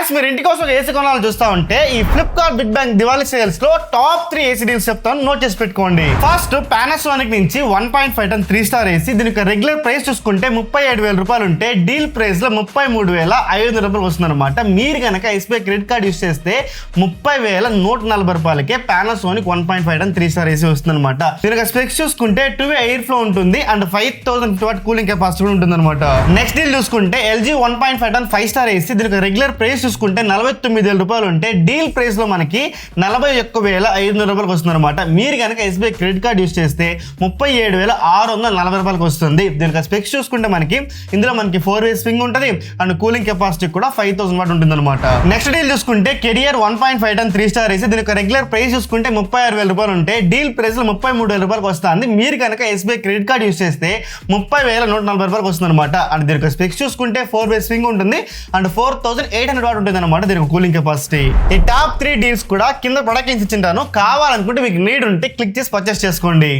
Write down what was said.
Guys మీరు ఇంటి కోసం ఏసీ కొనాలని చూస్తా ఉంటే ఈ Flipkart big bang Diwali sales లో టాప్ 3 ఏసీ డీల్స్ చెప్తాను, నోట్ చేసి పెట్టుకోండి. ఫస్ట్ పానాసోనిక్ నుంచి 1.5 టన్ 3 స్టార్ ఏసీ. దీనికి రెగ్యులర్ ప్రైస్ చూసుకుంటే 37,000 రూపాయలు ఉంటే డీల్ ప్రైస్ లో 33,500 రూపాయలు వస్తుంది అనమాట. మీరు కనుక ఎస్బీఐ క్రెడిట్ కార్డ్ యూస్ చేస్తే 30,140 రూపాయలకే పానాసోనిక్ 1.5 టన్ 3 స్టార్ ఏసీ వస్తుంది అనమాట. దీనికి స్పెక్స్ చూసుకుంటే 2 ఎయిర్ ఫ్లో ఉంటుంది అండ్ 5,000 వాట్ కూలింగ్ కెపాసిటీ ఉంటుంది అనమాట. నెక్స్ట్ డీల్ చూసుకుంటే ఎల్జీ 1.5 టన్ 5 స్టార్ ఏసీ. దీనికి రెగ్యులర్ ప్రైస్ చూసుకుంటే 49,000 రూపాయలు ఉంటే డీల్ ప్రైస్ లో మనకి 41,500 రూపాయలకు వస్తుంది అనమాట. మీరు కనుక ఎస్బీఐ క్రెడిట్ కార్డ్ యూస్ చేస్తే 37,640 రూపాయలకు వస్తుంది. దీనికి స్పెక్స్ చూసుకుంటే మనకి ఇందులో మనకి 4-way స్వింగ్ ఉంటుంది అండ్ కూలింగ్ కెపాసిటీ కూడా 5,000 వాట్ ఉంటుంది అనమాట. నెక్స్ట్ డీల్ చూసుకుంటే కెరియర్ 1.5 టన్ 3 స్టార్ ఏసీ. దీనికి రెగ్యులర్ ప్రైస్ చూసుకుంటే 36,000 రూపాయలు ఉంటే డీల్ ప్రైస్ లో 33,000 రూపాయలకు వస్తుంది. మీరు కనుక ఎస్బీఐ క్రెడిట్ కార్డ్ యూస్ చేస్తే 30,140 రూపాయలకు వస్తుంది అనమాట. అండ్ దీనికి స్పెక్స్ చూసుకుంటే 4-way స్వింగ్ ఉంటుంది అండ్ 4,800 వాట్ ఉంటుంది అనమాట దీనికి కూలింగ్ కెపాసిటీ. ఈ టాప్ 3 డీల్స్ కూడా కింద ప్రొడక్ట్ లింక్స్ ఇచ్చింటాను, కావాలనుకుంటే మీకు నీడ్ ఉంటే క్లిక్ చేసి పర్చేస్ చేసుకోండి.